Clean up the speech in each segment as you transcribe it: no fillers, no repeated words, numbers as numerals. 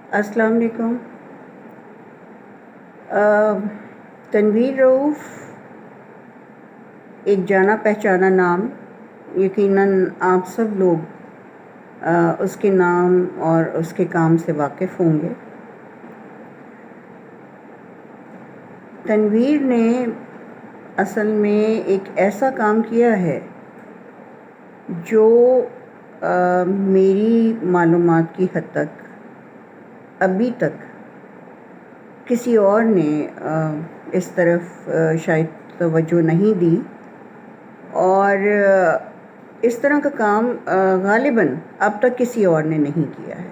السلام علیکم۔ تنویر رؤوف ایک جانا پہچانا نام، یقیناً آپ سب لوگ اس کے نام اور اس کے کام سے واقف ہوں گے۔ تنویر نے اصل میں ایک ایسا کام کیا ہے جو میری معلومات کی حد تک ابھی تک کسی اور نے اس طرف شاید توجہ نہیں دی، اور اس طرح کا کام غالباً اب تک کسی اور نے نہیں کیا ہے۔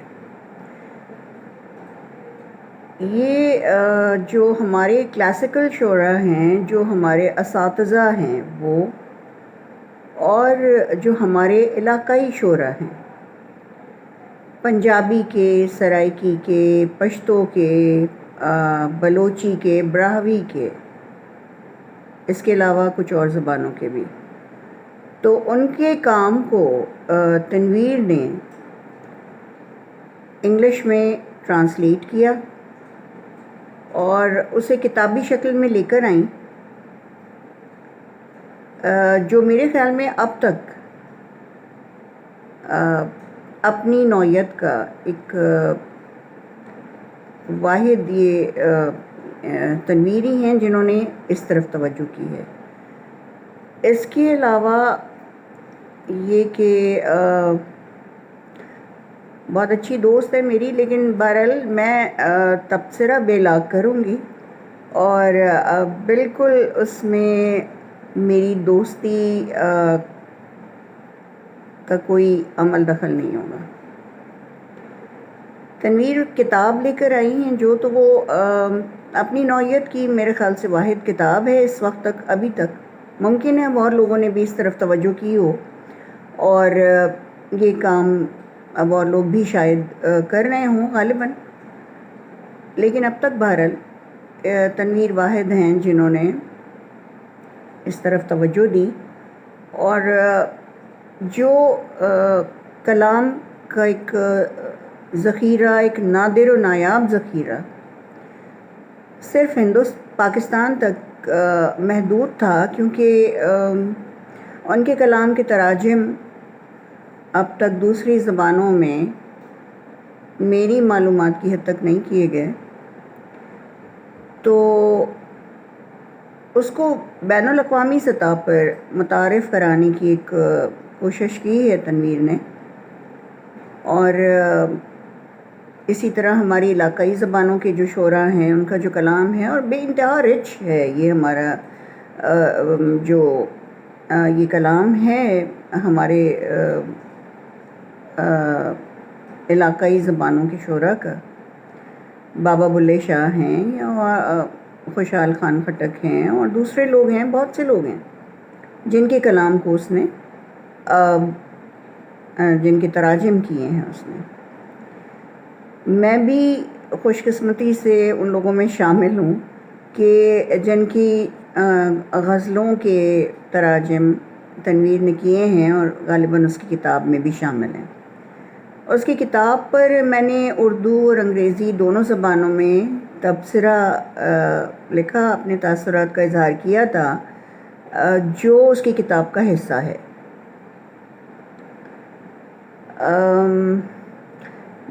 یہ جو ہمارے کلاسیکل شعراء ہیں، جو ہمارے اساتذہ ہیں وہ، اور جو ہمارے علاقائی شعراء ہیں، پنجابی کے، سرائکی کے، پشتو کے، بلوچی کے، براہوی کے، اس کے علاوہ کچھ اور زبانوں کے بھی، تو ان کے کام کو تنویر نے انگلش میں ٹرانسلیٹ کیا اور اسے کتابی شکل میں لے کر آئیں، جو میرے خیال میں اب تک اپنی نوعیت کا ایک واحد یہ تنویری ہیں جنہوں نے اس طرف توجہ کی ہے۔ اس کے علاوہ یہ کہ بہت اچھی دوست ہے میری، لیکن بہرحال میں تبصرہ بے لاگ کروں گی، اور بالکل اس میں میری دوستی کا کوئی عمل دخل نہیں ہوگا۔ تنویر کتاب لے کر آئی ہیں جو، تو وہ اپنی نوعیت کی میرے خیال سے واحد کتاب ہے اس وقت تک، ابھی تک۔ ممکن ہے اور لوگوں نے بھی اس طرف توجہ کی ہو، اور یہ کام اب اور لوگ بھی شاید کر رہے ہوں غالباً، لیکن اب تک بہرحال تنویر واحد ہیں جنہوں نے اس طرف توجہ دی، اور جو کلام کا ایک ذخیرہ، ایک نادر و نایاب ذخیرہ صرف پاکستان تک محدود تھا، کیونکہ ان کے کلام کے تراجم اب تک دوسری زبانوں میں میری معلومات کی حد تک نہیں کیے گئے، تو اس کو بین الاقوامی سطح پر متعارف کرانے کی ایک کوشش کی ہے تنویر نے، اور اسی طرح ہماری علاقائی زبانوں کے جو شعراء ہیں ان کا جو کلام ہے، اور بے انتہا رچ ہے یہ ہمارا جو یہ کلام ہے ہمارے علاقائی زبانوں کے شعراء کا۔ بابا بلے شاہ ہیں، یا خوشحال خان خٹک ہیں، اور دوسرے لوگ ہیں، بہت سے لوگ ہیں جن کے کلام کو اس نے جن کے تراجم کیے ہیں اس نے۔ میں بھی خوش قسمتی سے ان لوگوں میں شامل ہوں کہ جن کی غزلوں کے تراجم تنویر نے کیے ہیں، اور غالباً اس کی کتاب میں بھی شامل ہیں۔ اس کی کتاب پر میں نے اردو اور انگریزی دونوں زبانوں میں تبصرہ لکھا، اپنے تاثرات کا اظہار کیا تھا جو اس کی کتاب کا حصہ ہے۔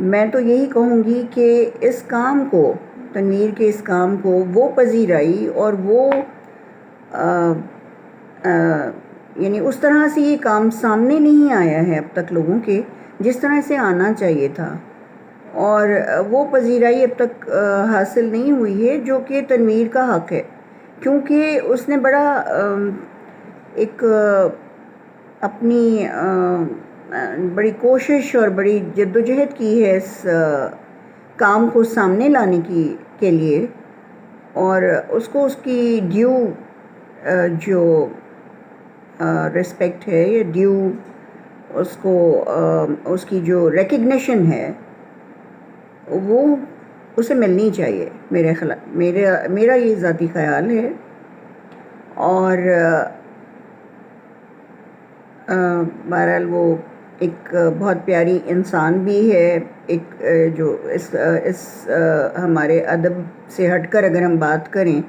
میں تو یہی کہوں گی کہ اس کام کو، تنویر کے اس کام کو وہ پذیرائی، اور وہ یعنی اس طرح سے یہ کام سامنے نہیں آیا ہے اب تک لوگوں کے جس طرح سے آنا چاہیے تھا، اور وہ پذیرائی اب تک حاصل نہیں ہوئی ہے جو کہ تنویر کا حق ہے، کیونکہ اس نے بڑا ایک اپنی بڑی کوشش اور بڑی جدوجہد کی ہے اس کام کو سامنے لانے کے لیے، اور اس کو اس کی ڈیو جو ریسپیکٹ ہے، یا ڈیو اس کو اس کی جو ریکگنیشن ہے وہ اسے ملنی چاہیے، میرا یہ ذاتی خیال ہے۔ اور بہرحال وہ ایک بہت پیاری انسان بھی ہے، ایک جو اس ہمارے ادب سے ہٹ کر اگر ہم بات کریں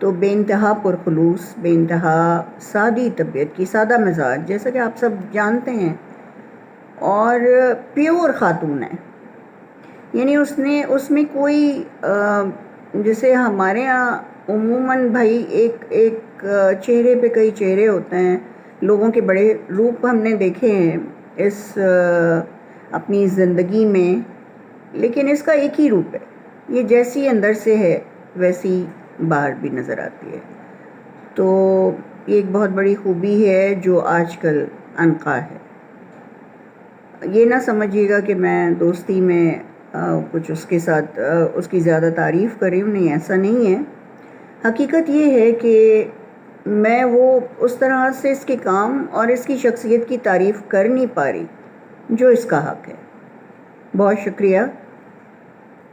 تو بے انتہا پرخلوص، بے انتہا سادی طبیعت کی، سادہ مزاج، جیسا کہ آپ سب جانتے ہیں، اور پیور خاتون ہے. یعنی اس میں کوئی جیسے ہمارے ہاں عموماً بھائی ایک چہرے پہ کئی چہرے ہوتے ہیں، لوگوں کے بڑے روپ ہم نے دیکھے ہیں اس اپنی زندگی میں، لیکن اس کا ایک ہی روپ ہے. یہ جیسی اندر سے ہے ویسی باہر بھی نظر آتی ہے. تو یہ ایک بہت بڑی خوبی ہے جو آج کل عنقا ہے. یہ نہ سمجھیے گا کہ میں دوستی میں کچھ اس کے ساتھ اس کی زیادہ تعریف کر رہی ہوں، نہیں، ایسا نہیں ہے. حقیقت یہ ہے کہ میں وہ اس طرح سے اس کے کام اور اس کی شخصیت کی تعریف کر نہیں پا رہی جو اس کا حق ہے. بہت شکریہ.